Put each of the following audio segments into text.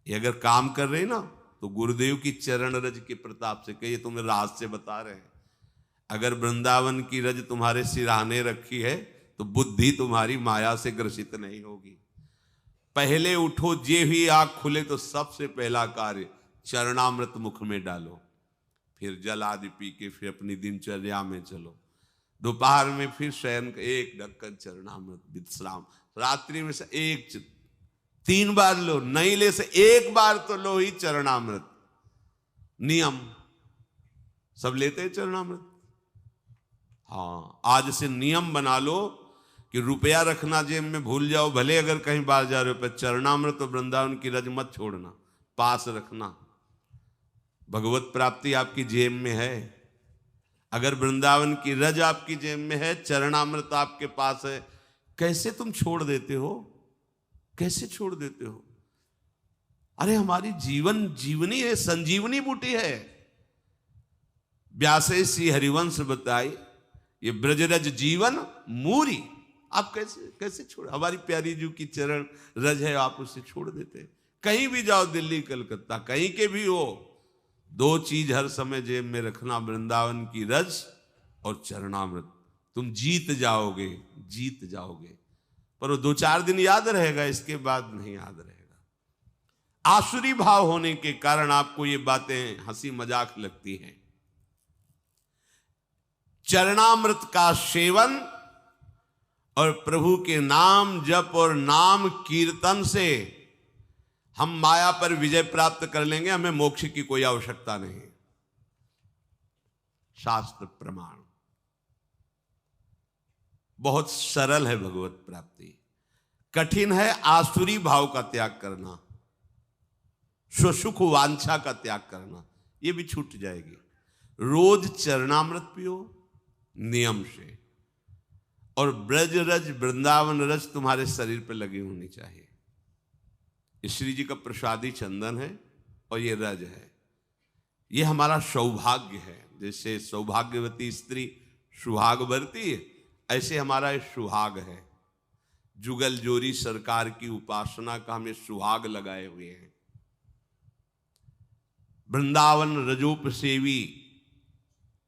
ये अगर काम कर रहे ना तो गुरुदेव की चरण रज के प्रताप से, कहिए तुम्हें राज से बता रहे हैं। अगर वृंदावन की रज तुम्हारे सिरहाने रखी है तो बुद्धि तुम्हारी माया से ग्रसित नहीं होगी। पहले उठो, जे ही आंख खुले तो सबसे पहला कार्य चरणामृत मुख में डालो, फिर जल आदि पी के फिर अपनी दिनचर्या में चलो। दोपहर में फिर शयन एक ढक्कन चरणामृत विश्राम, रात्रि में से 3 बार लो, नहीं ले से 1 बार तो लो ही चरणामृत। नियम सब लेते हैं चरणामृत। हाँ, आज से नियम बना लो कि रुपया रखना जेब में भूल जाओ, भले अगर कहीं बाहर जा रहे हो, पर चरणामृत तो वृंदावन की रज मत छोड़ना, पास रखना। भगवत प्राप्ति आपकी जेब में है। अगर वृंदावन की रज आपकी जेब में है, चरणामृत आपके पास है, कैसे तुम छोड़ देते हो? कैसे छोड़ देते हो? अरे हमारी जीवन जीवनी है, संजीवनी बूटी है। व्यासे श्री हरिवंश बताई ये ब्रजरज जीवन मूरी। आप कैसे छोड़? हमारी प्यारी जू की चरण रज है, आप उसे छोड़ देते। कहीं भी जाओ, दिल्ली कलकत्ता कहीं के भी हो, 2 चीज हर समय जेब में रखना, वृंदावन की रज और चरणामृत। तुम जीत जाओगे, जीत जाओगे। पर वो 2-4 दिन याद रहेगा, इसके बाद नहीं याद रहेगा। आसुरी भाव होने के कारण आपको ये बातें हंसी मजाक लगती हैं। चरणामृत का सेवन और प्रभु के नाम जप और नाम कीर्तन से हम माया पर विजय प्राप्त कर लेंगे। हमें मोक्ष की कोई आवश्यकता नहीं। शास्त्र प्रमाण बहुत सरल है भगवत प्राप्ति। कठिन है आसुरी भाव का त्याग करना, स्वसुख वांछा का त्याग करना, ये भी छूट जाएगी। रोज चरणामृत पियो नियम से, और ब्रज रज वृंदावन रज तुम्हारे शरीर पर लगी होनी चाहिए। श्री जी का प्रसादी चंदन है और ये रज है, ये हमारा सौभाग्य है। जैसे सौभाग्यवती स्त्री सुहाग भरती है, ऐसे हमारा ये सुहाग है। जुगल जोरी सरकार की उपासना का हमें सुहाग लगाए हुए हैं। वृंदावन रजोप सेवी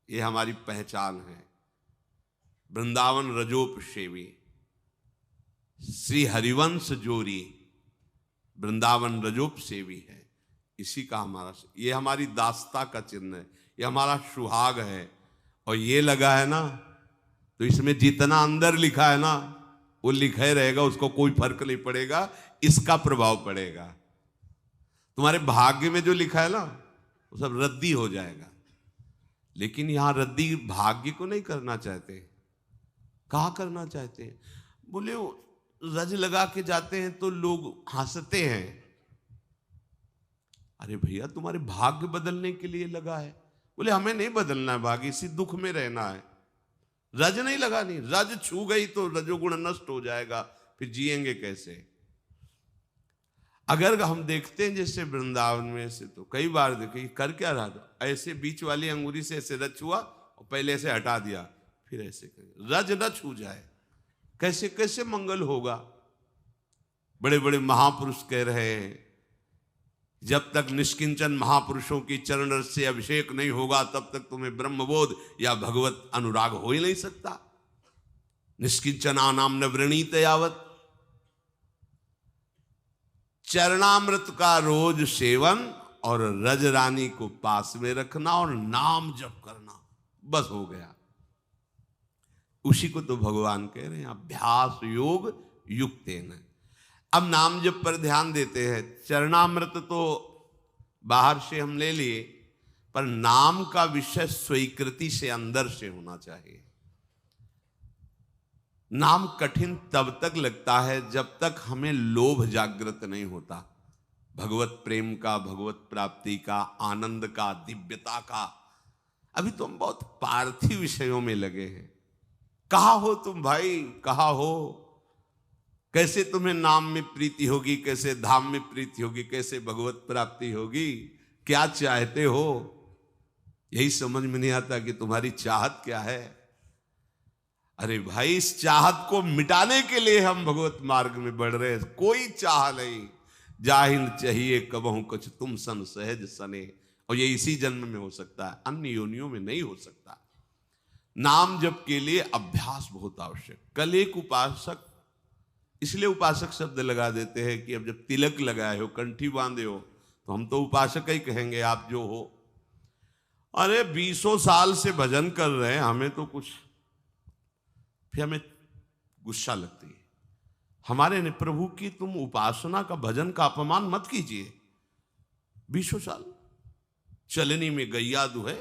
ये हमारी पहचान है। वृंदावन रजोप सेवी, श्री हरिवंश जोरी वृंदावन रजोप सेवी है। इसी का हमारा, ये हमारी दास्ता का चिन्ह है, ये हमारा सुहाग है। और ये लगा है ना, तो इसमें जितना अंदर लिखा है ना वो लिखा ही रहेगा, उसको कोई फर्क नहीं पड़ेगा, इसका प्रभाव पड़ेगा। तुम्हारे भाग्य में जो लिखा है ना वो सब रद्दी हो जाएगा। लेकिन यहां रद्दी भाग्य को नहीं करना चाहते। कहा करना चाहते हैं? बोले रज लगा के जाते हैं तो लोग हंसते हैं। अरे भैया, तुम्हारे भाग्य बदलने के लिए लगा है। बोले हमें नहीं बदलना है भाग्य, इसी दुख में रहना है। रज नहीं लगानी, रज छू गई तो रजोगुण नष्ट हो जाएगा, फिर जिएंगे कैसे? अगर हम देखते हैं जैसे वृंदावन में से, तो कई बार देखे कर क्या रहा था, ऐसे बीच वाली अंगूरी से ऐसे रज छुआ और पहले से हटा दिया, फिर ऐसे कर, रज न छू जाए, कैसे कैसे मंगल होगा? बड़े बड़े महापुरुष कह रहे हैं जब तक निष्किंचन महापुरुषों की चरण रस से अभिषेक नहीं होगा तब तक तुम्हें ब्रह्मबोध या भगवत अनुराग हो ही नहीं सकता। निष्किंचना नाम न वृणीत यावत। चरणामृत का रोज सेवन और रज रानी को पास में रखना और नाम जप करना, बस हो गया। उसी को तो भगवान कह रहे हैं अभ्यास योग युक्तेन। अब नाम जप पर ध्यान देते हैं। चरणामृत तो बाहर से हम ले लिए, पर नाम का विषय स्वीकृति से अंदर से होना चाहिए। नाम कठिन तब तक लगता है जब तक हमें लोभ जागृत नहीं होता, भगवत प्रेम का, भगवत प्राप्ति का, आनंद का, दिव्यता का। अभी तो हम बहुत पार्थिव विषयों में लगे हैं। कहा हो तुम भाई, कहा हो? कैसे तुम्हें नाम में प्रीति होगी, कैसे धाम में प्रीति होगी, कैसे भगवत प्राप्ति होगी? क्या चाहते हो? यही समझ में नहीं आता कि तुम्हारी चाहत क्या है। अरे भाई, इस चाहत को मिटाने के लिए हम भगवत मार्ग में बढ़ रहे हैं। कोई चाह नहीं, जाहिन चाहिए कबहू कुछ तुम सन सहज सने। और ये इसी जन्म में हो सकता है, अन्य योनियों में नहीं हो सकता। नाम जप के लिए अभ्यास बहुत आवश्यक। कल एक उपासक, इसलिए उपासक शब्द लगा देते हैं कि अब जब तिलक लगाए हो, कंठी बांधे हो, तो हम तो उपासक ही कहेंगे, आप जो हो। अरे 20 साल से भजन कर रहे हैं, हमें तो कुछ, फिर हमें गुस्सा लगती है हमारे ने, प्रभु की तुम उपासना का, भजन का अपमान मत कीजिए। 20 साल चलनी में गैया दुहे,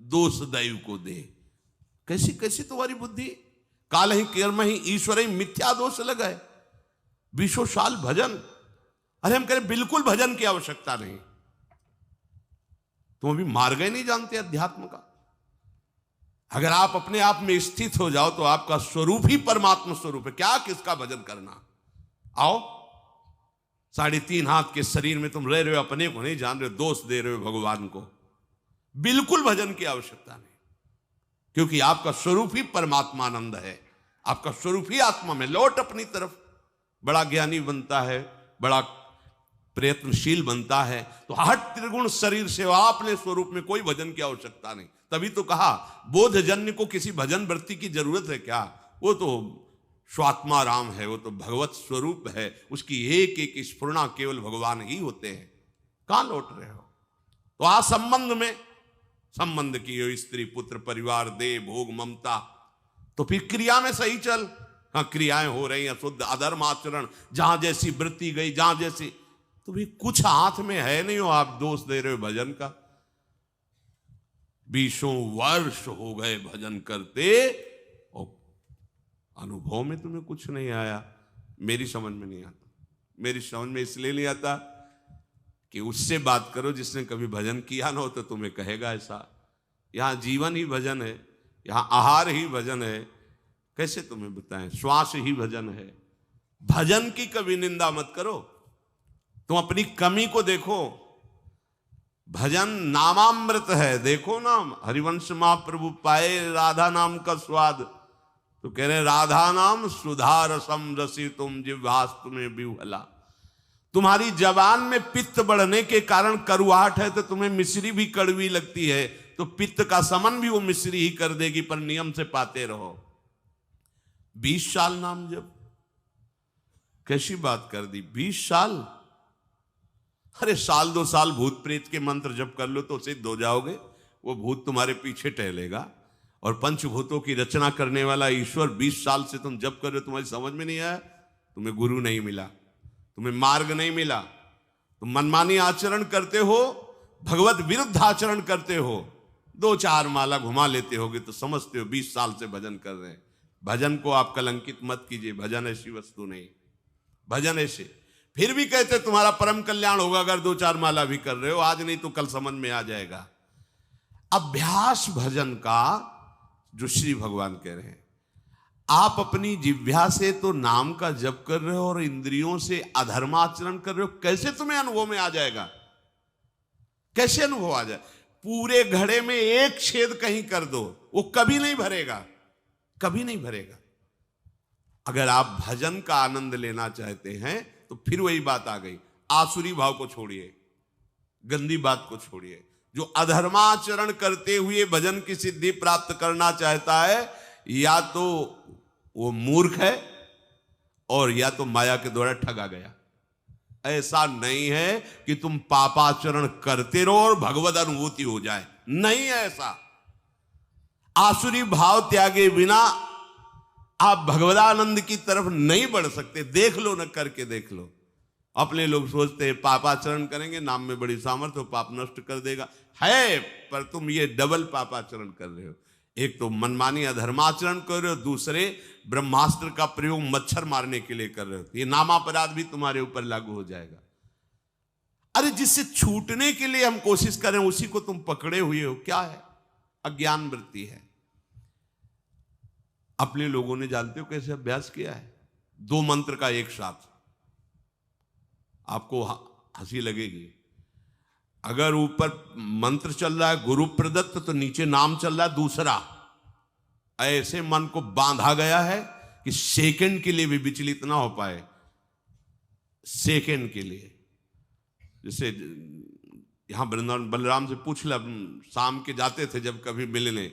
दोष दैव को दे। कैसी कैसी तुम्हारी बुद्धि, काल ही कर्म ही ईश्वर ही मिथ्या दोष लगाए। 20 साल भजन, अरे हम कह रहे बिल्कुल भजन की आवश्यकता नहीं। तुम अभी मार्ग ही नहीं जानते अध्यात्म का। अगर आप अपने आप में स्थित हो जाओ तो आपका स्वरूप ही परमात्मा स्वरूप है। क्या किसका भजन करना। आओ, 3.5 हाथ के शरीर में तुम रह रहे हो, अपने को नहीं जान रहे हो, दोष दे रहे हो भगवान को। बिल्कुल भजन की आवश्यकता नहीं, क्योंकि आपका स्वरूप ही परमात्मानंद है। आपका स्वरूप ही आत्मा में। लौट अपनी तरफ। बड़ा ज्ञानी बनता है, बड़ा प्रयत्नशील बनता है, तो हट त्रिगुण शरीर से अपने स्वरूप में कोई भजन की आवश्यकता नहीं। तभी तो कहा बोधजन्य को किसी भजन वृत्ति की जरूरत है क्या। वो तो स्वात्मा राम है, वो तो भगवत स्वरूप है। उसकी एक एक स्फुरना केवल भगवान ही होते हैं। कहां लौट रहे हो। तो आ संबंध में संबंध की हो, स्त्री पुत्र परिवार देह भोग ममता, तो फिर क्रिया में सही चल। हाँ, क्रियाएं हो रही हैं शुद्ध, अधर्म आचरण, जहां जैसी वृत्ति गई, जहां जैसी, तो भी कुछ हाथ में है नहीं हो, आप दोष दे रहे हो भजन का। 20 वर्ष हो गए भजन करते और अनुभव में तुम्हें कुछ नहीं आया। मेरी समझ में नहीं आता। मेरी समझ में इसलिए नहीं आता कि उससे बात करो जिसने कभी भजन किया ना हो, तो तुम्हें कहेगा ऐसा। यहां जीवन ही भजन है, यहां आहार ही भजन है। कैसे तुम्हें बताएं, श्वास ही भजन है। भजन की कभी निंदा मत करो। तुम अपनी कमी को देखो। भजन नामामृत है। देखो ना, हरिवंश महाप्रभु पाए राधा नाम का स्वाद, तो कह रहे राधा नाम सुधा रसम रसी तुम जिह्वास तुम्हें बिहुला। तुम्हारी जबान में पित्त बढ़ने के कारण करुआहट है, तो तुम्हें मिश्री भी कड़वी लगती है, तो पित्त का समन भी वो मिश्री ही कर देगी, पर नियम से पाते रहो। 20 साल नाम जब, कैसी बात कर दी। 20 साल, अरे 1-2 साल भूत प्रेत के मंत्र जप कर लो तो सिद्ध हो जाओगे। वो भूत तुम्हारे पीछे टहलेगा। और पंचभूतों की रचना करने वाला ईश्वर 20 साल से तुम जप कर रहे हो, तुम्हारी समझ में नहीं आया। तुम्हें गुरु नहीं मिला, तुम्हें मार्ग नहीं मिला, तुम मनमानी आचरण करते हो, भगवत विरुद्ध आचरण करते हो। 2-4 माला घुमा लेते होगे तो समझते हो 20 साल से भजन कर रहे हैं। भजन को आप कलंकित मत कीजिए। भजन ऐसी वस्तु नहीं। भजन ऐसे, फिर भी कहते तुम्हारा परम कल्याण होगा अगर 2-4 माला भी कर रहे हो। आज नहीं तो कल समझ में आ जाएगा। अभ्यास भजन का, जो श्री भगवान कह रहे हैं, आप अपनी जिह्वा से तो नाम का जप कर रहे हो और इंद्रियों से अधर्माचरण कर रहे हो। कैसे तुम्हें अनुभव में आ जाएगा। कैसे अनुभव आ जाए। पूरे घड़े में एक छेद कहीं कर दो, वो कभी नहीं भरेगा, कभी नहीं भरेगा। अगर आप भजन का आनंद लेना चाहते हैं तो फिर वही बात आ गई। आसुरी भाव को छोड़िए, गंदी बात को छोड़िए। जो अधर्माचरण करते हुए भजन की सिद्धि प्राप्त करना चाहता है, या तो वो मूर्ख है और या तो माया के द्वारा ठगा गया। ऐसा नहीं है कि तुम पापाचरण करते रहो और भगवत अनुभूति हो जाए, नहीं है ऐसा। आसुरी भाव त्यागे बिना आप भगवदानंद की तरफ नहीं बढ़ सकते। देख लो, न करके देख लो। अपने लोग सोचते हैं पापाचरण करेंगे, नाम में बड़ी सामर्थ्य, पाप नष्ट कर देगा। है, पर तुम ये डबल पापाचरण कर रहे हो। एक तो मनमानी अधर्माचरण कर रहे हो, दूसरे ब्रह्मास्त्र का प्रयोग मच्छर मारने के लिए कर रहे हो। ये नामापराध भी तुम्हारे ऊपर लागू हो जाएगा। अरे जिससे छूटने के लिए हम कोशिश करें, उसी को तुम पकड़े हुए हो। क्या है? अज्ञान वृत्ति है। अपने लोगों ने जानते हो कैसे अभ्यास किया है? 2 मंत्र का एक साथ। आपको हंसी लगेगी। अगर ऊपर मंत्र चल रहा है गुरु प्रदत्त, तो नीचे नाम चल रहा है दूसरा। ऐसे मन को बांधा गया है कि सेकंड के लिए भी विचलित ना हो पाए। सेकंड के लिए जैसे यहाँ वृंदावन बलराम से पूछ ला, शाम के जाते थे जब कभी मिलने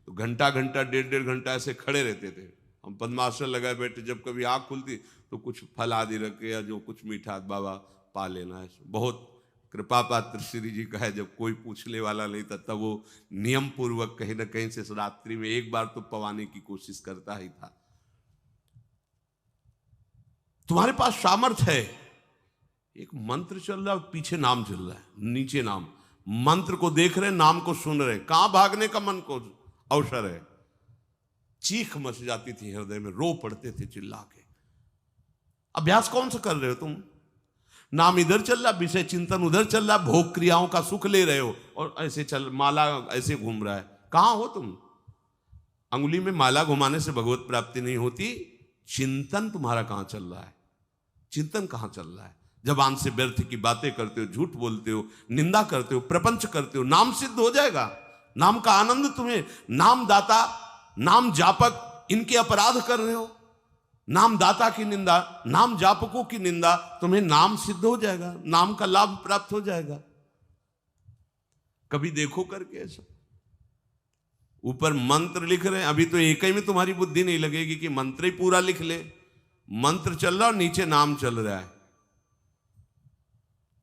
तो घंटा घंटा 1.5 घंटा ऐसे खड़े रहते थे। हम पद्मासन लगाए बैठे, जब कभी आँख खुलती तो कुछ फल आदि रखे या जो कुछ मीठा बाबा पा लेना है। बहुत कृपा पात्र श्री जी का है, जब कोई पूछने वाला नहीं था तब वो नियम पूर्वक कहीं ना कहीं से रात्रि में एक बार तो पवाने की कोशिश करता ही था। तुम्हारे पास सामर्थ्य है, एक मंत्र चल रहा है, पीछे नाम चल रहा है, नीचे नाम, मंत्र को देख रहे, नाम को सुन रहे, कहां भागने का मन को अवसर है। चीख मच जाती थी हृदय में, रो पड़ते थे चिल्ला के। अभ्यास कौन सा कर रहे हो तुम? नाम इधर चल रहा, विषय चिंतन उधर चल रहा, भोग क्रियाओं का सुख ले रहे हो और ऐसे चल, माला ऐसे घूम रहा है। कहां हो तुम? अंगुली में माला घुमाने से भगवत प्राप्ति नहीं होती। चिंतन तुम्हारा कहां चल रहा है? चिंतन कहां चल रहा है? जबान से व्यर्थ की बातें करते हो, झूठ बोलते हो, निंदा करते हो, प्रपंच करते हो, नाम सिद्ध हो जाएगा। नाम का आनंद तुम्हें, नाम दाता, नाम जापक, इनके अपराध कर रहे हो। नाम दाता की निंदा, नाम जापकों की निंदा, तुम्हें नाम सिद्ध हो जाएगा, नाम का लाभ प्राप्त हो जाएगा। कभी देखो करके ऐसा। ऊपर मंत्र लिख रहे हैं, अभी तो एक ही में तुम्हारी बुद्धि नहीं लगेगी कि मंत्र ही पूरा लिख ले। मंत्र चल रहा और नीचे नाम चल रहा है।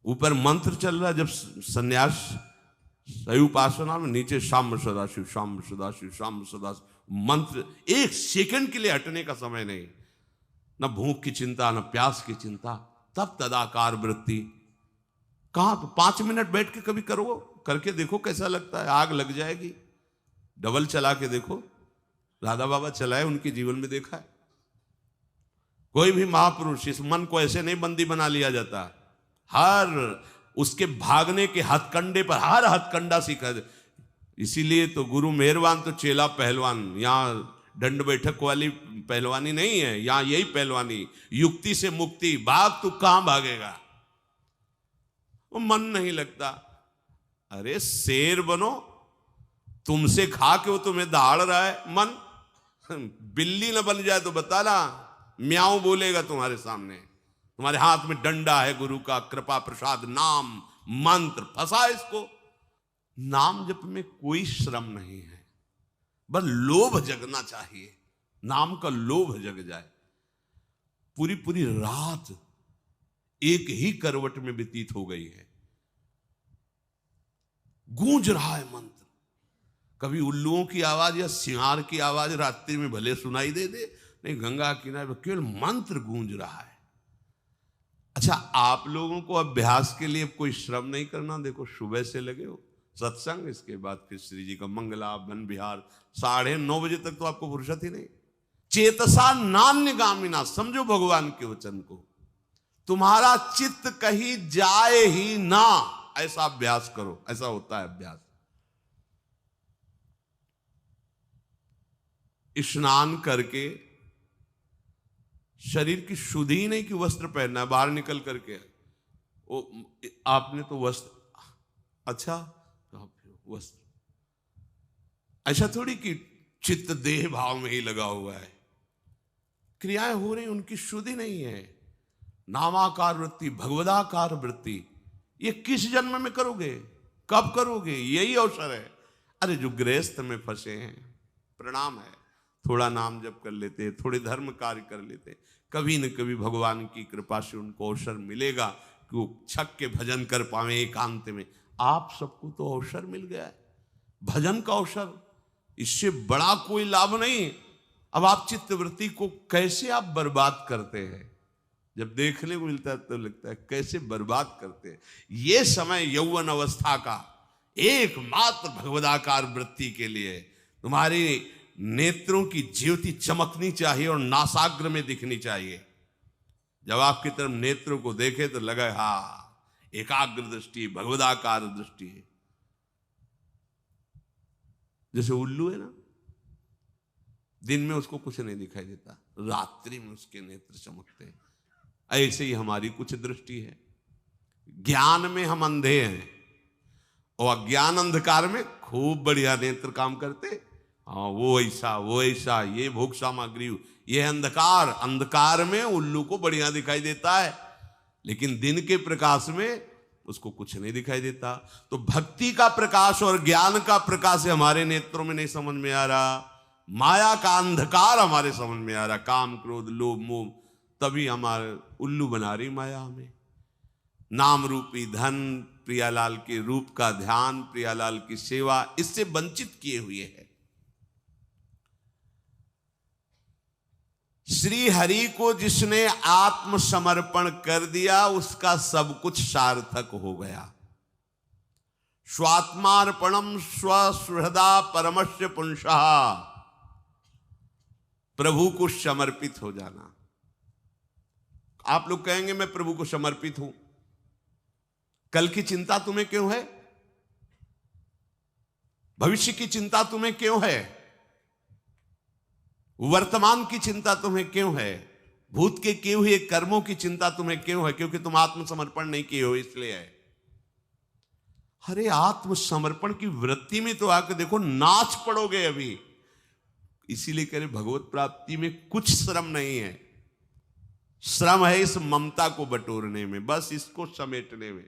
ऊपर मंत्र चल रहा है जब संन्यास सही उपासना में, नीचे शाम सदाशिव, शाम सदाशिव, शाम सदाशिव। मंत्र एक सेकंड के लिए हटने का समय नहीं, न भूख की चिंता, न प्यास की चिंता। तब तदाकार वृत्ति। कहां तो 5 मिनट बैठ के कभी करो, करके देखो कैसा लगता है। आग लग जाएगी। डबल चला के देखो, राधा बाबा चलाए, उनके जीवन में देखा है। कोई भी महापुरुष, इस मन को ऐसे नहीं बंदी बना लिया जाता। हर उसके भागने के हथकंडे पर हर हथकंडा सीखा। इसीलिए तो गुरु मेहरबान तो चेला पहलवान। यहां दंड बैठक वाली पहलवानी नहीं है, यहां यही पहलवानी, युक्ति से मुक्ति। भाग तू कहां भागेगा? वो मन नहीं लगता। अरे शेर बनो, तुमसे खा के वो तुम्हें दहाड़ रहा है। मन बिल्ली न बन जाए तो बताना, म्याऊं बोलेगा तुम्हारे सामने। तुम्हारे हाथ में डंडा है गुरु का, कृपा प्रसाद नाम मंत्र, फंसा इसको। नाम जप में कोई श्रम नहीं है, बस लोभ जगना चाहिए। नाम का लोभ जग जाए। पूरी पूरी रात एक ही करवट में व्यतीत हो गई है, गूंज रहा है मंत्र। कभी उल्लुओं की आवाज या सिंहार की आवाज रात्रि में भले सुनाई दे, नहीं गंगा किनारे केवल मंत्र गूंज रहा है। अच्छा, आप लोगों को अभ्यास के लिए कोई श्रम नहीं करना। देखो सुबह से लगे हो सत्संग, इसके बाद फिर श्री जी का मंगला वन विहार, 9:30 बजे तक तो आपको फुर्सत ही नहीं। चेतसा नान्यगामिना, समझो भगवान के वचन को। तुम्हारा चित्त कहीं जाए ही ना, ऐसा अभ्यास करो। ऐसा होता है अभ्यास। स्नान करके शरीर की शुद्धि ही नहीं कि वस्त्र पहनना है, बाहर निकल करके आपने तो वस्त्र, अच्छा वस्त्र, ऐसा थोड़ी कि चित्त देह भाव में ही लगा हुआ है। क्रियाएं हो रही, उनकी शुद्धि नहीं है। नामाकार वृत्ति, भगवदाकार वृत्ति, ये किस जन्म में करोगे? कब करोगे? यही अवसर है। अरे जो गृहस्थ में फंसे हैं, प्रणाम है, थोड़ा नाम जप कर लेते, थोड़े धर्म कार्य कर लेते, कभी न कभी भगवान की कृपा से उनको अवसर मिलेगा कि वो छक के भजन कर पावे एकांत में। आप सबको तो अवसर मिल गया है, भजन का अवसर। इससे बड़ा कोई लाभ नहीं। अब आप चित्तवृत्ति को कैसे आप बर्बाद करते हैं? जब देखने को मिलता है तो लगता है कैसे बर्बाद करते हैं। ये समय यौवन अवस्था का एकमात्र भगवदाकार वृत्ति के लिए तुम्हारी नेत्रों की ज्योति चमकनी चाहिए और नासाग्र में दिखनी चाहिए। जब आपकी तरफ नेत्रों को देखे तो लगे हाँ एकाग्र दृष्टि, भगवदाकार दृष्टि है। जैसे उल्लू है ना, दिन में उसको कुछ नहीं दिखाई देता, रात्रि में उसके नेत्र चमकते हैं। ऐसे ही हमारी कुछ दृष्टि है। ज्ञान में हम अंधे हैं और अज्ञान अंधकार में खूब बढ़िया नेत्र काम करते। हाँ वो ऐसा, ये भोग सामग्री, ये अंधकार, अंधकार में उल्लू को बढ़िया दिखाई देता है, लेकिन दिन के प्रकाश में उसको कुछ नहीं दिखाई देता। तो भक्ति का प्रकाश और ज्ञान का प्रकाश हमारे नेत्रों में नहीं समझ में आ रहा, माया का अंधकार हमारे समझ में आ रहा, काम क्रोध लोभ मोह, तभी हमारे उल्लू बना रही माया हमें। नाम रूपी धन, प्रियालाल के रूप का ध्यान, प्रियालाल की सेवा, इससे वंचित किए हुए है। श्री हरि को जिसने आत्मसमर्पण कर दिया उसका सब कुछ सार्थक हो गया। स्वात्मार्पणम स्वसुहृदा परमस्य पुंसः, प्रभु को समर्पित हो जाना। आप लोग कहेंगे मैं प्रभु को समर्पित हूं, कल की चिंता तुम्हें क्यों है? भविष्य की चिंता तुम्हें क्यों है? वर्तमान की चिंता तुम्हें क्यों है? भूत के किए हुए कर्मों की चिंता तुम्हें क्यों है? क्योंकि तुम आत्मसमर्पण नहीं किए हो, इसलिए है। अरे आत्मसमर्पण की वृत्ति में तो आकर देखो, नाच पड़ोगे अभी। इसीलिए कह रहे भगवत प्राप्ति में कुछ श्रम नहीं है, श्रम है इस ममता को बटोरने में, बस इसको समेटने में।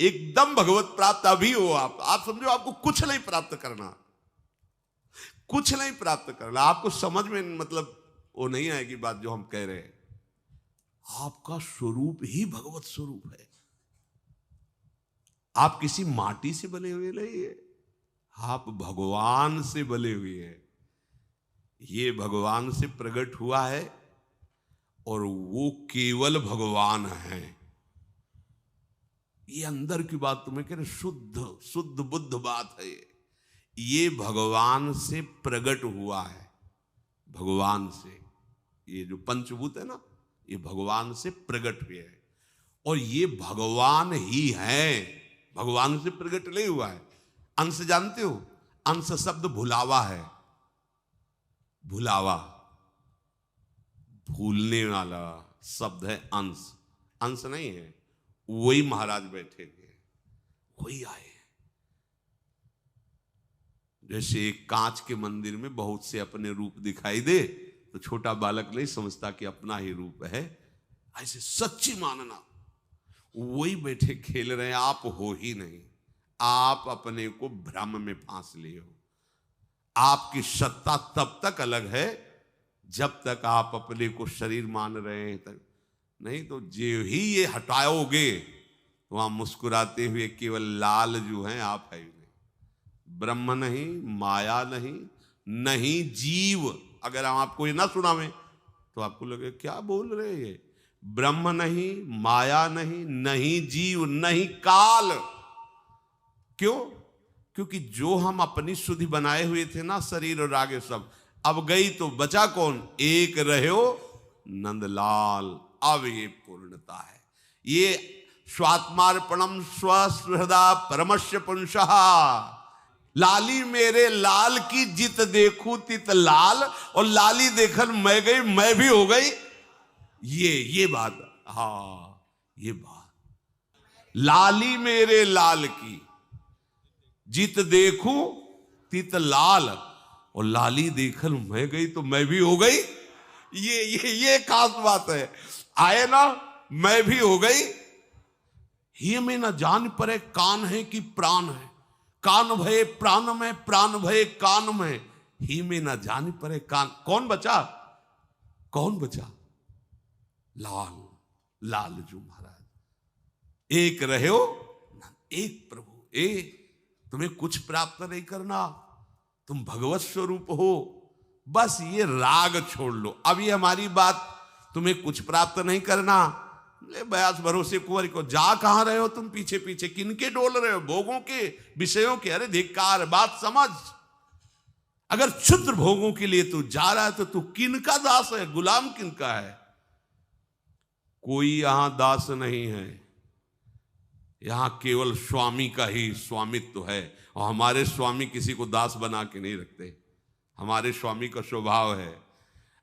एकदम भगवत प्राप्त अभी हो आप समझो, आपको कुछ नहीं प्राप्त करना, कुछ नहीं प्राप्त करना। आपको समझ में मतलब वो नहीं आएगी बात जो हम कह रहे हैं। आपका स्वरूप ही भगवत स्वरूप है। आप किसी माटी से बने हुए नहीं है, आप भगवान से बने हुए हैं। ये भगवान से प्रकट हुआ है और वो केवल भगवान है। ये अंदर की बात तुम्हें कह रहे, शुद्ध शुद्ध बुद्ध बात है। ये भगवान से प्रकट हुआ है, भगवान से। ये जो पंचभूत है ना, ये भगवान से प्रकट हुए हैं और ये भगवान ही है, भगवान से प्रकट नहीं हुआ है। अंश जानते हो? अंश शब्द भुलावा है, भुलावा, भूलने वाला शब्द है अंश। अंश नहीं है, वही महाराज बैठे थे, वही आए। जैसे एक कांच के मंदिर में बहुत से अपने रूप दिखाई दे तो छोटा बालक नहीं समझता कि अपना ही रूप है, ऐसे सच्ची मानना। वही बैठे खेल रहे हैं, आप हो ही नहीं। आप अपने को भ्रम में फांस लिए हो। आपकी सत्ता तब तक अलग है जब तक आप अपने को शरीर मान रहे हैं तक, नहीं तो जो ही ये हटाओगे तो वहां मुस्कुराते हुए केवल लाल जो है आप है। ब्रह्म नहीं, माया नहीं, नहीं जीव। अगर हम आपको ये ना सुनावे तो आपको लगे क्या बोल रहे हैं। ब्रह्म नहीं, माया नहीं, नहीं जीव, नहीं काल। क्यों? क्योंकि जो हम अपनी सुधि बनाए हुए थे ना, शरीर और आगे सब, अब गई तो बचा कौन? एक रहो नंदलाल। अब ये पूर्णता है। ये स्वात्मार्पणम स्वसुहृदा परमस्य पुंसः, लाली मेरे लाल की जित देखूं तित लाल, और लाली देखन मैं गई मैं भी हो गई। ये बात, हाँ ये बात, लाली मेरे लाल की जित देखूं तित लाल, और लाली देखन मैं गई तो मैं भी हो गई। ये खास बात है। आए ना, मैं भी हो गई। ही में न जान पड़े कान है कि प्राण है, कान भये प्राण में, प्राण भये कान में, ही में न जान पड़े कान। कौन बचा? कौन बचा? लाल, लाल जो महाराज। एक रहे हो, एक प्रभु। तुम्हें कुछ प्राप्त नहीं करना, तुम भगवत स्वरूप हो। बस ये राग छोड़ लो। अब ये हमारी बात, तुम्हें कुछ प्राप्त नहीं करना, ले बयास भरोसे कुंवर को। जा कहां रहे हो तुम? पीछे पीछे किनके डोल रहे हो? भोगों के, विषयों के। अरे धिक्कार, बात समझ। अगर क्षुद्र भोगों के लिए तू जा रहा है तो तू किनका दास है, गुलाम किनका है? कोई यहां दास नहीं है, यहां केवल स्वामी का ही स्वामित्व है। और हमारे स्वामी किसी को दास बना के नहीं रखते। हमारे स्वामी का स्वभाव है,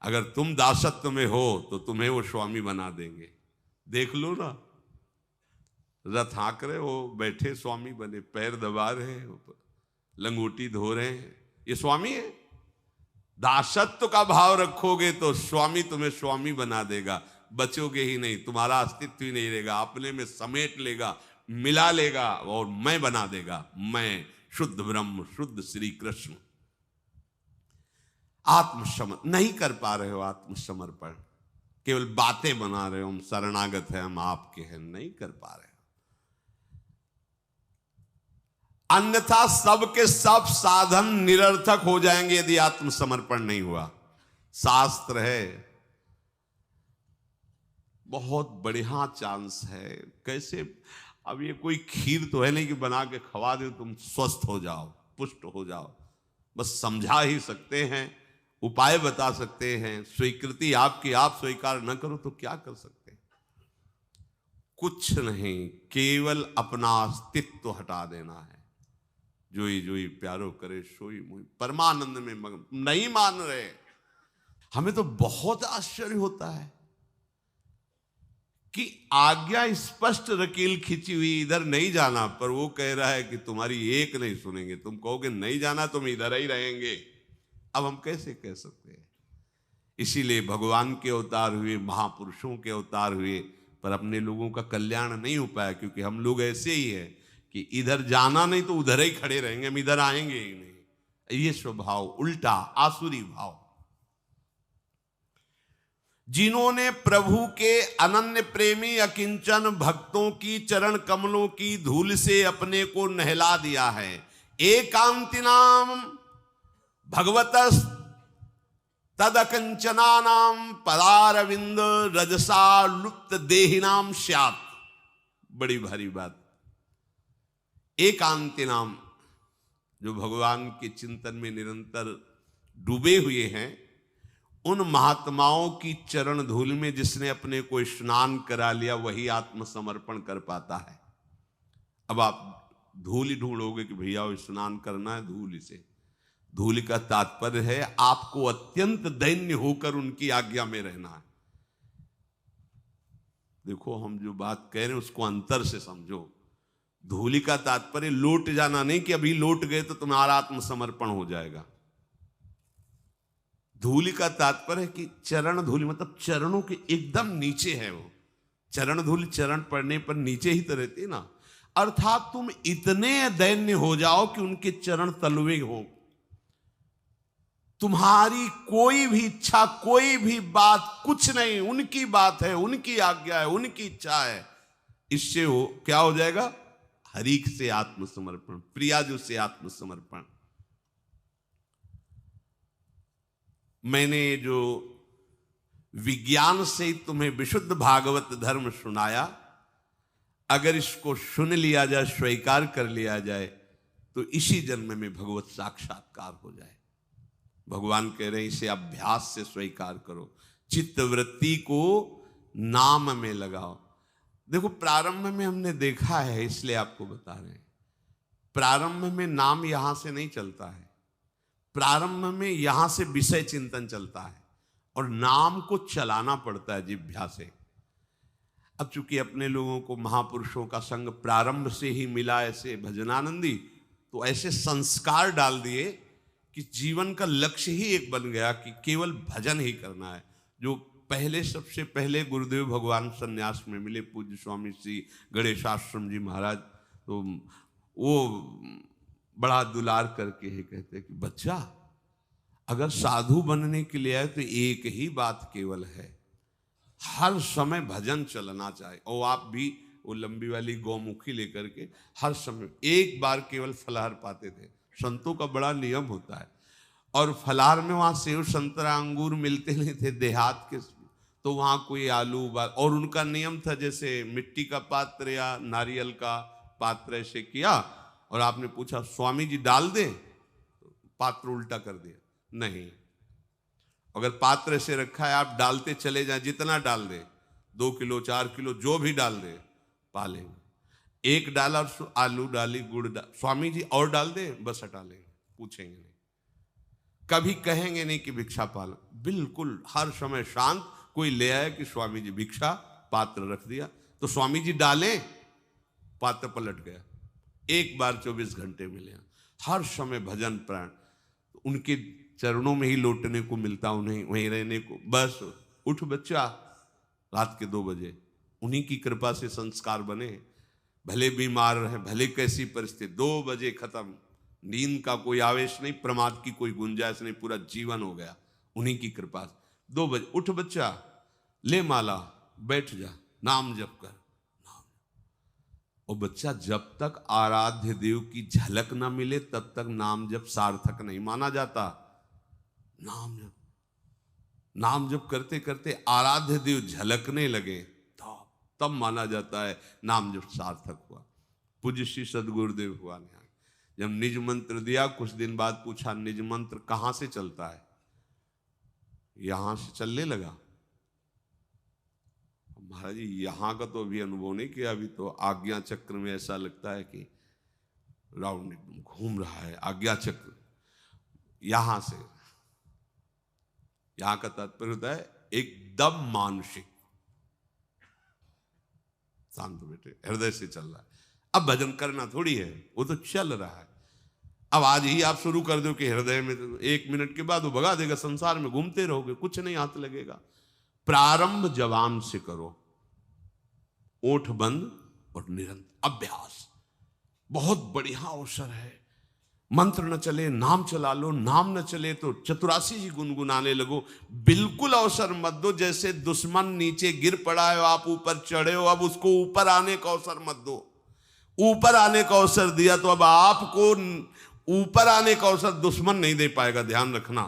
अगर तुम दासत्व में हो तो तुम्हें वो स्वामी बना देंगे। देख लो ना, रथ हाँक रहे हो, बैठे स्वामी बने, पैर दबा रहे हैं, लंगोटी धो रहे हैं, ये स्वामी है। दासत्व का भाव रखोगे तो स्वामी तुम्हें स्वामी बना देगा। बचोगे ही नहीं, तुम्हारा अस्तित्व ही नहीं रहेगा, अपने में समेट लेगा, मिला लेगा और मैं बना देगा। मैं शुद्ध ब्रह्म, शुद्ध श्री कृष्ण। आत्मसमर्पण नहीं कर पा रहे हो, आत्मसमर्पण केवल बातें बना रहे हो, हम शरणागत हैं, हम आपके हैं, नहीं कर पा रहे हो। अन्यथा सबके सब साधन निरर्थक हो जाएंगे यदि आत्मसमर्पण नहीं हुआ। शास्त्र है, बहुत बढ़िया चांस है। कैसे? अब ये कोई खीर तो है नहीं कि बना के खवा दे तुम स्वस्थ हो जाओ, पुष्ट हो जाओ। बस समझा ही सकते हैं, उपाय बता सकते हैं। स्वीकृति आपकी, आप स्वीकार न करो तो क्या कर सकते हैं? कुछ नहीं, केवल अपना अस्तित्व हटा देना है। जोई जोई प्यारो करे सोई मुई, परमानंद में मगन। नहीं मान रहे। हमें तो बहुत आश्चर्य होता है कि आज्ञा स्पष्ट रकील खींची हुई, इधर नहीं जाना, पर वो कह रहा है कि तुम्हारी एक नहीं सुनेंगे। तुम कहोगे नहीं जाना, तुम इधर ही रहेंगे। अब हम कैसे कह सकते हैं? इसीलिए भगवान के अवतार हुए, महापुरुषों के अवतार हुए, पर अपने लोगों का कल्याण नहीं हो पाया। क्योंकि हम लोग ऐसे ही है कि इधर जाना नहीं तो उधर ही खड़े रहेंगे, हम इधर आएंगे ही नहीं। ये स्वभाव उल्टा, आसुरी भाव। जिन्होंने प्रभु के अनन्य प्रेमी अकिंचन भक्तों की चरण कमलों की धूल से अपने को नहला दिया है। एकांतिनाम भगवतस् तदकंचनानाम पदारविंद रजसा लुप्त देहिनाम स्यात्। बड़ी भारी बात। एकांतिनाम, जो भगवान के चिंतन में निरंतर डूबे हुए हैं, उन महात्माओं की चरण धूल में जिसने अपने को स्नान करा लिया, वही आत्मसमर्पण कर पाता है। अब आप धूल ही ढूंढोगे कि भैया स्नान करना है, धूल से। धूल का तात्पर्य है आपको अत्यंत दैन्य होकर उनकी आज्ञा में रहना है। देखो, हम जो बात कह रहे हैं उसको अंतर से समझो। धूल का तात्पर्य लौट जाना नहीं कि अभी लौट गए तो तुम्हारा आत्मसमर्पण हो जाएगा। धूलि का तात्पर्य है कि चरण धूलि मतलब चरणों के एकदम नीचे है वो। चरण धूलि चरण पड़ने पर नीचे ही तो रहती है ना। अर्थात तुम इतने दैन्य हो जाओ कि उनके चरण तलवे हो। तुम्हारी कोई भी इच्छा, कोई भी बात कुछ नहीं, उनकी बात है, उनकी आज्ञा है, उनकी इच्छा है। इससे वो क्या हो जाएगा? हरीक से आत्मसमर्पण, प्रियाजू से आत्मसमर्पण। मैंने जो विज्ञान से तुम्हें विशुद्ध भागवत धर्म सुनाया, अगर इसको सुन लिया जाए, स्वीकार कर लिया जाए, तो इसी जन्म में भगवत साक्षात्कार हो जाए। भगवान कह रहे हैं इसे अभ्यास से स्वीकार करो, चित्तवृत्ति को नाम में लगाओ। देखो, प्रारंभ में हमने देखा है, इसलिए आपको बता रहे हैं, प्रारंभ में नाम यहां से नहीं चलता है। प्रारंभ में यहां से विषय चिंतन चलता है और नाम को चलाना पड़ता है जिह्वा से। अब चूंकि अपने लोगों को महापुरुषों का संग प्रारंभ से ही मिला, ऐसे भजनानंदी, तो ऐसे संस्कार डाल दिए कि जीवन का लक्ष्य ही एक बन गया कि केवल भजन ही करना है। जो पहले, सबसे पहले गुरुदेव भगवान सन्यास में मिले, पूज्य स्वामी श्री गणेशाश्रम जी महाराज, तो वो बड़ा दुलार करके ही कहते कि बच्चा, अगर साधु बनने के लिए आए तो एक ही बात केवल है, हर समय भजन चलना चाहिए। और आप भी वो लंबी वाली गौमुखी लेकर के हर समय एक बार केवल फलाहार पाते थे। संतों का बड़ा नियम होता है, और फलाहार में वहाँ सेव संतरा अंगूर मिलते नहीं थे देहात के, तो वहाँ कोई आलू उबाल, और उनका नियम था जैसे मिट्टी का पात्र या नारियल का पात्र ऐसे किया, और आपने पूछा स्वामी जी डाल दे, पात्र उल्टा कर दिया। नहीं, अगर पात्र से रखा है आप डालते चले जाएं, जितना डाल दे, 2 किलो 4 किलो जो भी डाल दे, पा लेंगे। एक डाला, आलू डाली, गुड़ डाल, स्वामी जी और डाल दे, बस हटा लेंगे, पूछेंगे नहीं, कभी कहेंगे नहीं कि भिक्षा पालो। बिल्कुल हर समय शांत। कोई ले आया कि स्वामी जी भिक्षा, पात्र रख दिया, तो स्वामी जी डालें, पात्र पलट गया। एक बार 24 घंटे मिले। हर समय भजन प्राण, उनके चरणों में ही लौटने को मिलता, उन्हें वहीं रहने को। बस उठ बच्चा, रात के 2 बजे, उन्हीं की कृपा से संस्कार बने। भले बीमार रहे, भले कैसी परिस्थिति, 2 बजे खत्म, नींद का कोई आवेश नहीं, प्रमाद की कोई गुंजाइश नहीं, पूरा जीवन हो गया उन्हीं की कृपा से। 2 बजे उठ बच्चा, ले माला, बैठ जा, नाम जप कर। और बच्चा जब तक आराध्य देव की झलक ना मिले तब तक नाम जप सार्थक नहीं माना जाता। नाम जप करते करते आराध्य देव झलकने लगे तब माना जाता है नाम जप सार्थक हुआ। पूज्य श्री सदगुरुदेव हुआ ने जब निज मंत्र दिया, कुछ दिन बाद पूछा निज मंत्र कहां से चलता है? यहां से चलने लगा। महाराज जी यहां का तो अभी अनुभव नहीं किया, अभी तो आज्ञा चक्र में ऐसा लगता है कि राउंड एकदम घूम रहा है आज्ञा चक्र। यहां से, यहां का तात्पर्य होता है एकदम मानसिक शांत बेटे, हृदय से चल रहा है। अब भजन करना थोड़ी है, वो तो चल रहा है। अब आज ही आप शुरू कर दो कि हृदय में, तो 1 मिनट के बाद वो भगा देगा, संसार में घूमते रहोगे, कुछ नहीं हाथ लगेगा। प्रारंभ जवान से करो, ओठ बंद और निरंतर अभ्यास। बहुत बढ़िया अवसर है। मंत्र न चले नाम चला लो, नाम न चले तो चतुरासी जी गुनगुनाने लगो। बिल्कुल अवसर मत दो जैसे दुश्मन नीचे गिर पड़ा है, आप ऊपर चढ़े हो, अब उसको ऊपर आने का अवसर मत दो। ऊपर आने का अवसर दिया तो अब आपको ऊपर आने का अवसर दुश्मन नहीं दे पाएगा। ध्यान रखना,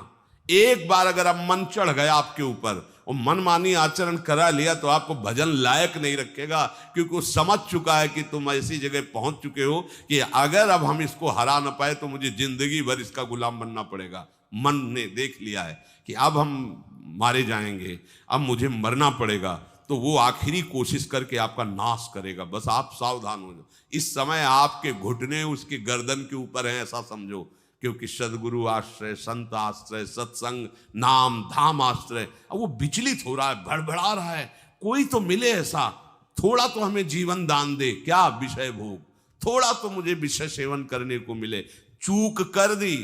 एक बार अगर अब मन चढ़ गया आपके ऊपर और मनमानी आचरण करा लिया तो आपको भजन लायक नहीं रखेगा, क्योंकि वो समझ चुका है कि तुम ऐसी जगह पहुंच चुके हो कि अगर अब हम इसको हरा न पाए तो मुझे जिंदगी भर इसका गुलाम बनना पड़ेगा। मन ने देख लिया है कि अब हम मारे जाएंगे, अब मुझे मरना पड़ेगा, तो वो आखिरी कोशिश करके आपका नाश करेगा। बस आप सावधान हो जाओ। इस समय आपके घुटने उसके गर्दन के ऊपर हैं ऐसा समझो, क्योंकि सदगुरु आश्रय, संत आश्रय, सत्संग, नाम धाम आश्रय, अब वो विचलित हो रहा है, भड़बड़ा रहा है। कोई तो मिले ऐसा, थोड़ा तो हमें जीवन दान दे, क्या विषय भोग, थोड़ा तो मुझे विषय सेवन करने को मिले। चूक कर दी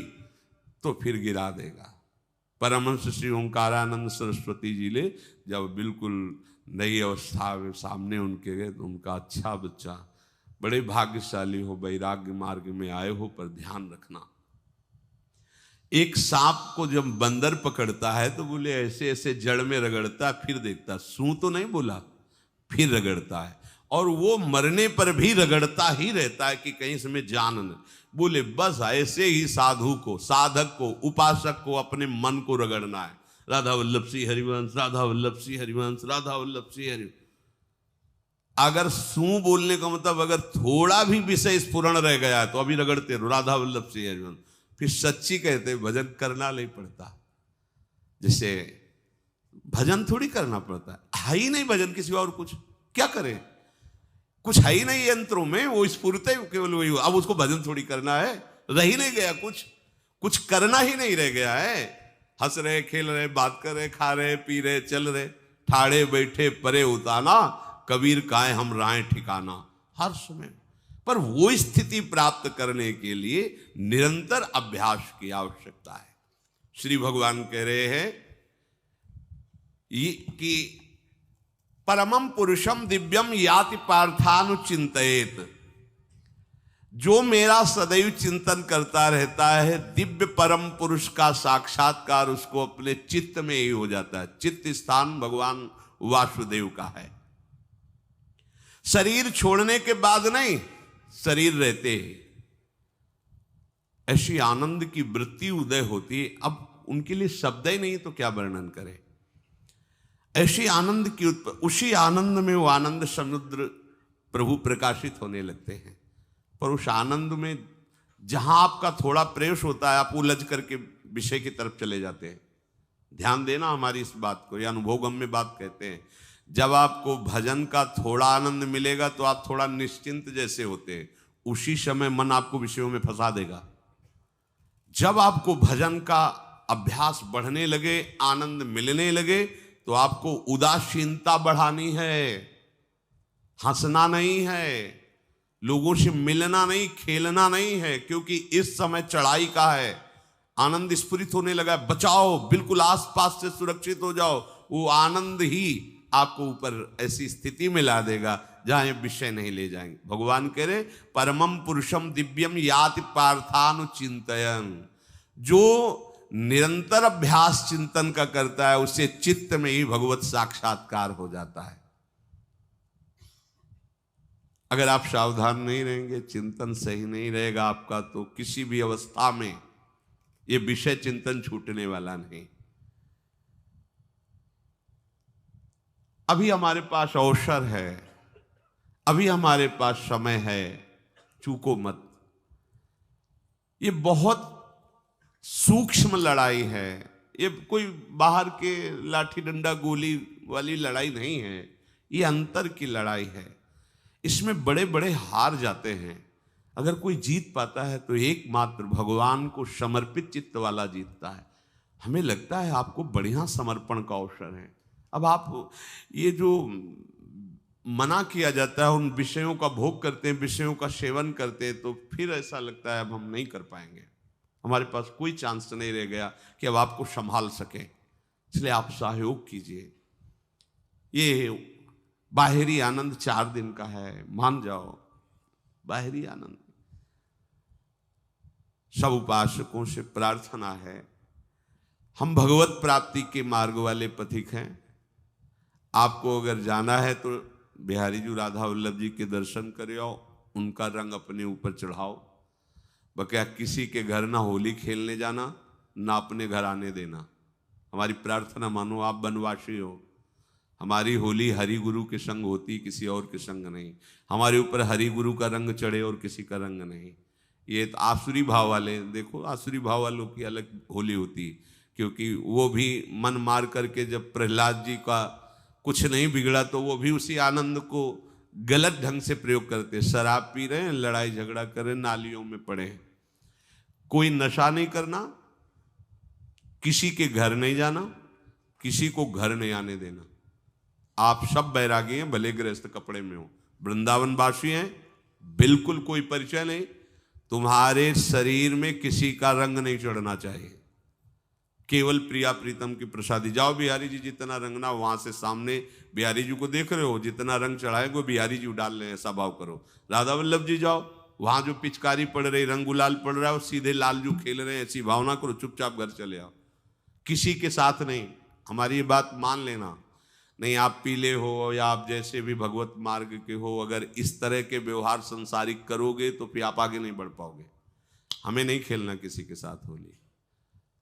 तो फिर गिरा देगा। परमहंस श्री ओंकारानंद सरस्वती जी ले जब बिल्कुल नई अवस्था में सामने उनके गए तो उनका अच्छा बच्चा, बड़े भाग्यशाली हो, वैराग्य मार्ग में आए हो, पर ध्यान रखना, एक सांप को जब बंदर पकड़ता है तो बोले ऐसे ऐसे जड़ में रगड़ता, फिर देखता, सू तो नहीं बोला, फिर रगड़ता है, और वो मरने पर भी रगड़ता ही रहता है कि कहीं इसमें जान न। बोले बस ऐसे ही साधु को, साधक को, उपासक को अपने मन को रगड़ना है। राधा वल्लभ श्री हरिवंश, राधा वल्लभ श्री हरिवंश, राधा वल्लभ श्री हरिवंश। अगर सू बोलने का मतलब अगर थोड़ा भी विषय स्फुरण रह गया है तो अभी रगड़ते रहो, राधा वल्लभ श्री हरिवंश। फिर सच्ची कहते भजन करना नहीं पड़ता। जैसे भजन थोड़ी करना पड़ता है ही नहीं भजन, किसी और कुछ क्या करे, कुछ है ही नहीं यंत्रों में, वो स्फुरते केवल वही। अब उसको भजन थोड़ी करना है, रह ही नहीं गया, कुछ करना ही नहीं रह गया है। हंस रहे, खेल रहे, बात कर रहे, खा रहे, पी रहे, चल रहे, ठाड़े बैठे परे उताना, कबीर काहे हम राय ठिकाना। हर समय पर वो स्थिति प्राप्त करने के लिए निरंतर अभ्यास की आवश्यकता है। श्री भगवान कह रहे हैं कि परमम पुरुषम दिव्यम याति पार्थानुचिंतयेत, जो मेरा सदैव चिंतन करता रहता है, दिव्य परम पुरुष का साक्षात्कार उसको अपने चित्त में ही हो जाता है। चित्त स्थान भगवान वासुदेव का है। शरीर छोड़ने के बाद नहीं, शरीर रहते ऐसी आनंद की वृत्ति उदय होती है। अब उनके लिए शब्द ही नहीं तो क्या वर्णन करें। ऐसी आनंद की उसी आनंद में वो आनंद समुद्र प्रभु प्रकाशित होने लगते हैं। पर उस आनंद में जहां आपका थोड़ा प्रवेश होता है, आप उलझ करके विषय की तरफ चले जाते हैं। ध्यान देना हमारी इस बात को, यह अनुभवगम्य बात कहते हैं। जब आपको भजन का थोड़ा आनंद मिलेगा तो आप थोड़ा निश्चिंत जैसे होते हैं, उसी समय मन आपको विषयों में फंसा देगा। जब आपको भजन का अभ्यास बढ़ने लगे, आनंद मिलने लगे, तो आपको उदासीनता बढ़ानी है, हंसना नहीं है, लोगों से मिलना नहीं, खेलना नहीं है, क्योंकि इस समय चढ़ाई का है। आनंद स्फुरित होने लगा, बचाओ, बिल्कुल आसपास से सुरक्षित हो जाओ। वो आनंद ही आपको ऊपर ऐसी स्थिति में ला देगा जहां ये विषय नहीं ले जाएंगे। भगवान कह रहे परमम पुरुषम दिव्यम याति पार्थानुचिंतयन, जो निरंतर अभ्यास चिंतन का करता है उसे चित्त में ही भगवत साक्षात्कार हो जाता है। अगर आप सावधान नहीं रहेंगे, चिंतन सही नहीं रहेगा आपका, तो किसी भी अवस्था में ये विषय चिंतन छूटने वाला नहीं। अभी हमारे पास अवसर है, अभी हमारे पास समय है, चूको मत। ये बहुत सूक्ष्म लड़ाई है, ये कोई बाहर के लाठी डंडा गोली वाली लड़ाई नहीं है, ये अंतर की लड़ाई है। इसमें बड़े बड़े हार जाते हैं। अगर कोई जीत पाता है तो एकमात्र भगवान को समर्पित चित्त वाला जीतता है। हमें लगता है आपको बढ़िया समर्पण का अवसर है। अब आप ये जो मना किया जाता है, उन विषयों का भोग करते हैं, विषयों का सेवन करते हैं, तो फिर ऐसा लगता है अब हम नहीं कर पाएंगे, हमारे पास कोई चांस नहीं रह गया कि अब आपको संभाल सके। इसलिए आप सहयोग कीजिए। ये बाहरी आनंद 4 दिन का है, मान जाओ, बाहरी आनंद। सब उपासकों से प्रार्थना है, हम भगवत प्राप्ति के मार्ग वाले पथिक हैं। आपको अगर जाना है तो बिहारी जी राधा वल्लभ जी के दर्शन करे आओ, उनका रंग अपने ऊपर चढ़ाओ। बक्या किसी के घर ना होली खेलने जाना, ना अपने घर आने देना। हमारी प्रार्थना मानो, आप बनवासी हो। हमारी होली हरि गुरु के संग होती, किसी और के संग नहीं। हमारे ऊपर हरि गुरु का रंग चढ़े और किसी का रंग नहीं। ये तो आसुरी भाव वाले, देखो आसुरी भाव वालों की अलग होली होती, क्योंकि वो भी मन मार करके जब प्रहलाद जी का कुछ नहीं बिगड़ा तो वो भी उसी आनंद को गलत ढंग से प्रयोग करते। शराब पी रहे हैं, लड़ाई झगड़ा कर रहे हैं, नालियों में पड़े हैं। कोई नशा नहीं करना, किसी के घर नहीं जाना, किसी को घर नहीं आने देना। आप सब बैरागी हैं, भले गृहस्थ कपड़े में हो, वृंदावनवासी हैं, बिल्कुल कोई परिचय नहीं। तुम्हारे शरीर में किसी का रंग नहीं चढ़ना चाहिए, केवल प्रिया प्रीतम की प्रसादी। जाओ बिहारी जी जितना रंगना, वहां से सामने बिहारी जी को देख रहे हो, जितना रंग चढ़ाए वो बिहारी जी डाल रहे हैं, ऐसा भाव करो। राधा वल्लभ जी जाओ, वहां जो पिचकारी पड़ रही, रंग गुलाल पड़ रहा है, वो सीधे लाल जो खेल रहे हैं, ऐसी भावना करो, चुपचाप घर चले आओ, किसी के साथ नहीं। हमारी ये बात मान लेना। नहीं आप पीले हो या आप जैसे भी भगवत मार्ग के हो, अगर इस तरह के व्यवहार संसारिक करोगे तो फिर आप आगे नहीं बढ़ पाओगे। हमें नहीं खेलना किसी के साथ होली,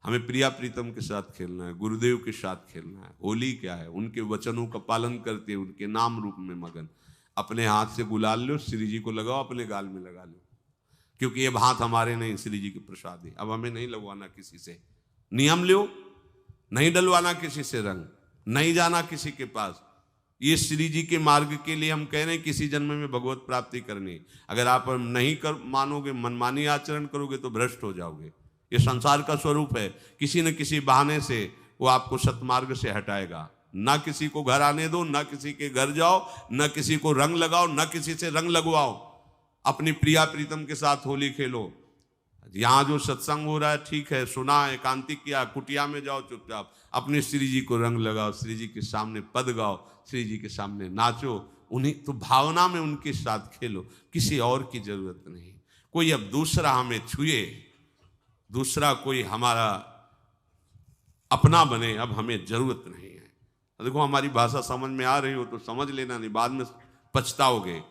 हमें प्रिया प्रीतम के साथ खेलना है, गुरुदेव के साथ खेलना है। होली क्या है, उनके वचनों का पालन करते हैं, उनके नाम रूप में मगन। अपने हाथ से गुलाल लो, श्री जी को लगाओ, अपने गाल में लगा लो, क्योंकि ये हाथ हमारे नहीं, श्री जी के प्रसाद है। अब हमें नहीं लगवाना किसी से, नियम लो, नहीं डलवाना किसी से रंग, नहीं जाना किसी के पास। ये श्री जी के मार्ग के लिए हम कह रहे हैं, किसी जन्म में भगवत प्राप्ति करनी। अगर आप नहीं कर मानोगे, मनमानी आचरण करोगे तो भ्रष्ट हो जाओगे। ये संसार का स्वरूप है, किसी न किसी बहाने से वो आपको सतमार्ग से हटाएगा। ना किसी को घर आने दो, ना किसी के घर जाओ, ना किसी को रंग लगाओ, ना किसी से रंग लगवाओ। अपनी प्रिया प्रीतम के साथ होली खेलो। यहाँ जो सत्संग हो रहा है ठीक है, सुना, एकांतिक किया, कुटिया में जाओ चुपचाप, अपने श्री जी को रंग लगाओ, श्री जी के सामने पद गाओ, श्री जी के सामने नाचो, उन्हीं तो भावना में उनके साथ खेलो, किसी और की जरूरत नहीं। कोई अब दूसरा हमें छुए, दूसरा कोई हमारा अपना बने, अब हमें जरूरत नहीं है। देखो हमारी भाषा समझ में आ रही हो तो समझ लेना, नहीं बाद में पछताओगे।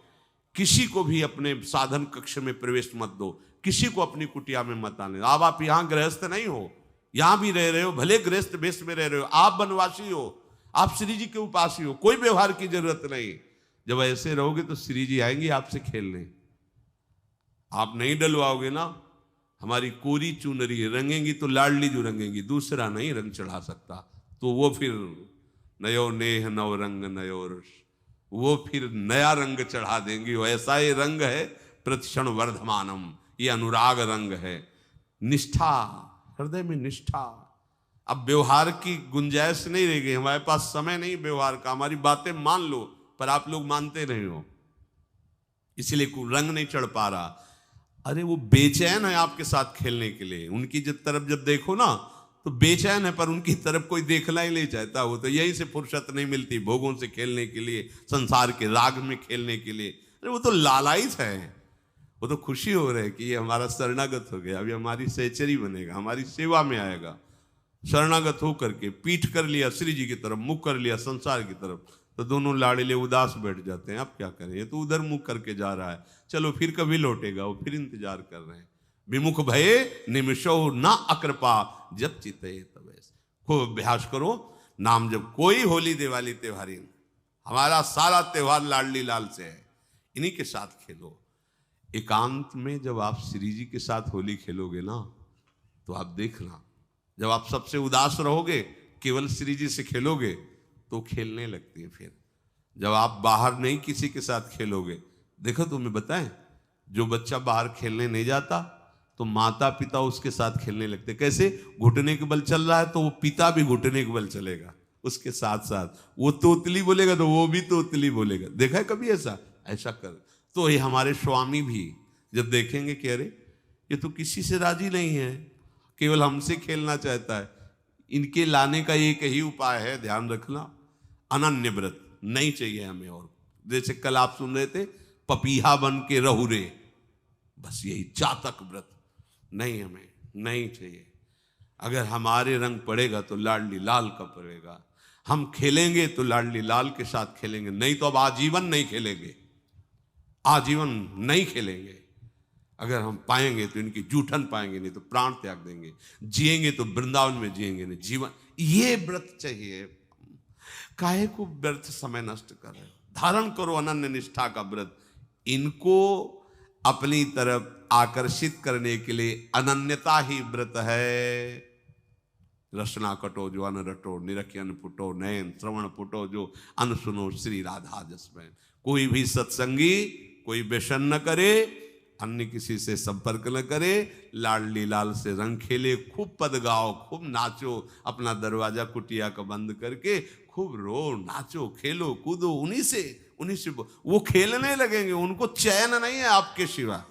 किसी को भी अपने साधन कक्ष में प्रवेश मत दो, किसी को अपनी कुटिया में मत आने। अब आप यहाँ गृहस्थ नहीं हो, यहाँ भी रह रहे हो, भले गृहस्थ वेश में रह रहे हो, आप बनवासी हो, आप श्री जी के उपासी हो, कोई व्यवहार की जरूरत नहीं। जब ऐसे रहोगे तो श्री जी आएंगे आपसे खेलने। आप नहीं डलवाओगे ना, हमारी कोरी चुनरी रंगेंगी तो लाडली जो रंगेंगी, दूसरा नहीं रंग चढ़ा सकता। तो वो फिर नयो नेह नव रंग नयो रस, वो फिर नया रंग चढ़ा देंगी। ऐसा ये रंग है प्रतिक्षण वर्धमानम, ये अनुराग रंग है, निष्ठा, हृदय में निष्ठा। अब व्यवहार की गुंजाइश नहीं रह गई, हमारे पास समय नहीं व्यवहार का। हमारी बातें मान लो पर आप लोग मानते नहीं हो, इसलिए रंग नहीं चढ़ पा रहा। अरे वो बेचैन है आपके साथ खेलने के लिए, उनकी तरफ जब देखो ना तो बेचैन है, पर उनकी तरफ कोई देखना ही नहीं चाहता। वो तो यहीं से फुर्सत नहीं मिलती भोगों से खेलने के लिए, संसार के राग में खेलने के लिए। अरे वो तो लालायित है, वो तो खुशी हो रहे कि ये हमारा शरणागत हो गया, अभी हमारी सहचरी बनेगा, हमारी सेवा में आएगा। शरणागत हो करके पीठ कर लिया श्री जी की तरफ, मुख कर लिया संसार की तरफ, तो दोनों लाड़िले उदास बैठ जाते हैं। अब क्या करें, ये तो उधर मुख करके जा रहा है, चलो फिर कभी लौटेगा, वो फिर इंतजार कर रहे हैं। विमुख भये निमिषो ना अकृपा, जब चिते तब। खूब अभ्यास करो नाम जब। कोई होली दिवाली त्योहारी, हमारा सारा त्योहार लाडली लाल से है, इन्हीं के साथ खेलो। एकांत में जब आप श्री जी के साथ होली खेलोगे ना, तो आप देखना, जब आप सबसे उदास रहोगे, केवल श्री जी से खेलोगे तो खेलने लगती है। फिर जब आप बाहर नहीं किसी के साथ खेलोगे, देखो तुम्हें बताएं, जो बच्चा बाहर खेलने नहीं जाता तो माता पिता उसके साथ खेलने लगते। कैसे? घुटने के बल चल रहा है तो वो पिता भी घुटने के बल चलेगा उसके साथ साथ। वो तोतली बोलेगा तो वो भी तोतली बोलेगा। देखा है कभी ऐसा? ऐसा कर। तो ये हमारे स्वामी भी जब देखेंगे कि अरे ये तो किसी से राजी नहीं है, केवल हमसे खेलना चाहता है, इनके लाने का एक ही उपाय है, ध्यान रखना, अनन्य व्रत नहीं चाहिए हमें। और जैसे कल आप सुन रहे थे, पपीहा बन के रहू रे, बस यही चातक व्रत नहीं, हमें नहीं चाहिए। अगर हमारे रंग पड़ेगा तो लाडली लाल का पड़ेगा, हम खेलेंगे तो लाडली लाल के साथ खेलेंगे, नहीं तो अब आजीवन नहीं खेलेंगे, आजीवन नहीं खेलेंगे। अगर हम पाएंगे तो इनकी जूठन पाएंगे, नहीं तो प्राण त्याग देंगे। जिएंगे तो वृंदावन में जिएंगे, नहीं जीवन। ये व्रत चाहिए। काहे को व्यर्थ समय नष्ट कर रहे हो? धारण करो अनन्य निष्ठा का व्रत। इनको अपनी तरफ आकर्षित करने के लिए अनन्यता ही व्रत है। रसना कटो जो अन रटो, निरखियन फुटो नयन, श्रवण फुटो जो अन सुनो, श्री राधा जसमैन। कोई भी सत्संगी कोई व्यसन न करे, अन्य किसी से संपर्क न करे, लाडली लाल से रंग खेले, खूब पद गाओ, खूब नाचो, अपना दरवाजा कुटिया का बंद करके खूब रो, नाचो, खेलो, कूदो, उन्हीं से वो खेलने लगेंगे। उनको चैन नहीं है आपके सिवा,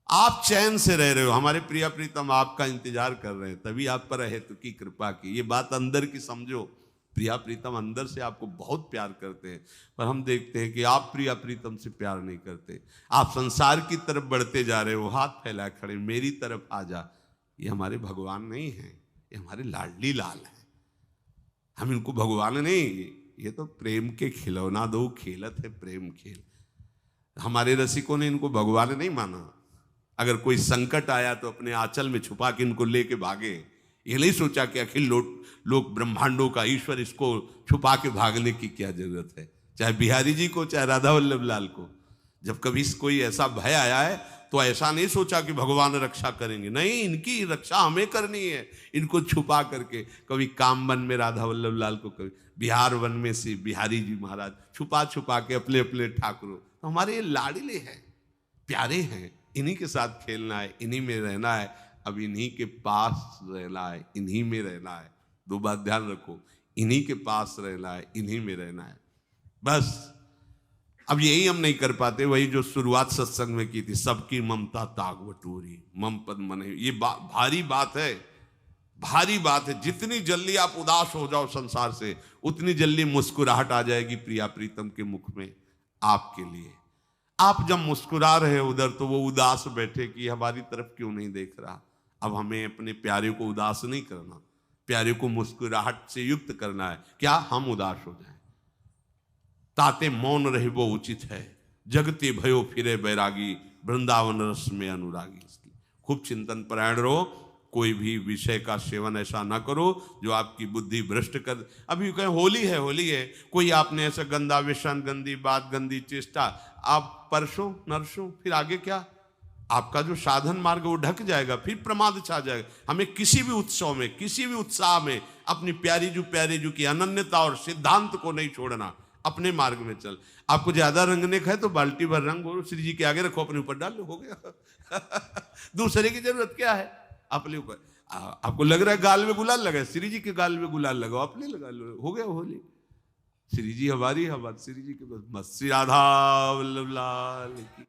आप चैन से रह रहे हो। हमारे प्रिया प्रीतम आपका इंतजार कर रहे हैं, तभी आप पर है तो की कृपा की। ये बात अंदर की समझो, प्रिया प्रीतम अंदर से आपको बहुत प्यार करते हैं, पर हम देखते हैं कि आप प्रिया प्रीतम से प्यार नहीं करते। आप संसार की तरफ बढ़ते जा रहे हो, हाथ फैला खड़े, मेरी तरफ आ जा। ये हमारे भगवान नहीं है, ये हमारे लाडली लाल है। हम इनको भगवान नहीं, ये तो प्रेम के खिलौना दो खेलत है, प्रेम खेल। हमारे रसिकों ने इनको भगवान नहीं माना। अगर कोई संकट आया तो अपने आंचल में छुपा के इनको लेके भागे। ये नहीं सोचा कि अखिल लोक ब्रह्मांडों का ईश्वर, इसको छुपा के भागने की क्या जरूरत है। चाहे बिहारी जी को, चाहे राधा वल्लभ लाल को, जब कभी कोई ऐसा भय आया है तो ऐसा नहीं सोचा कि भगवान रक्षा करेंगे, नहीं, इनकी रक्षा हमें करनी है। इनको छुपा करके, कभी काम वन में राधा वल्लभ लाल को, कभी बिहार वन में से बिहारी जी महाराज, छुपा छुपा के अपने अपने ठाकुरों। तो हमारे ये लाडले हैं, प्यारे हैं, इन्हीं के साथ खेलना है, इन्हीं में रहना है। अब इन्हीं के पास रहना है, इन्हीं में रहना है। दो बात ध्यान रखो, इन्हीं के पास रहना है, इन्हीं में रहना है, बस। अब यही हम नहीं कर पाते, वही जो शुरुआत सत्संग में की थी, सबकी ममता ताग बटोरी, मम पद मन। ये भारी बात है, भारी बात है। जितनी जल्दी आप उदास हो जाओ संसार से, उतनी जल्दी मुस्कुराहट आ जाएगी प्रिया प्रीतम के मुख में आपके लिए। आप जब मुस्कुरा रहे हो उधर, तो वो उदास बैठे कि हमारी तरफ क्यों नहीं देख रहा। अब हमें अपने प्यारे को उदास नहीं करना, प्यारे को मुस्कुराहट से युक्त करना है। क्या हम उदास हो जाएं? ताते मौन रहे वो उचित है, जगते भयो फिरे बैरागी, वृंदावन रस में अनुरागी। इसकी खूब चिंतन परायण रहो, कोई भी विषय का सेवन ऐसा ना करो जो आपकी बुद्धि भ्रष्ट कर। अभी कहें होली है, होली है, कोई आपने ऐसा गंदा व्यसन, गंदी बात, गंदी चेष्टा, आप परसों नरसों, फिर आगे क्या? आपका जो साधन मार्ग वो ढक जाएगा, फिर प्रमाद छा जाएगा। हमें किसी भी उत्सव में, किसी भी उत्साह में अपनी प्यारी जू की अनन्यता और सिद्धांत को नहीं छोड़ना, अपने मार्ग में चल। आपको ज्यादा रंगने का है तो बाल्टी भर रंग और श्री जी के आगे रखो, अपने ऊपर डाल लो, हो गया। दूसरे की जरूरत क्या है? अपने ऊपर। आपको लग रहा है गाल में गुलाल लगा, श्री जी के गाल में गुलाल लगाओ, अपने लगा लो, हो गया होली। श्री जी हमारी, हम श्री जी के बस। श्री राधा वल्लभ लाल की।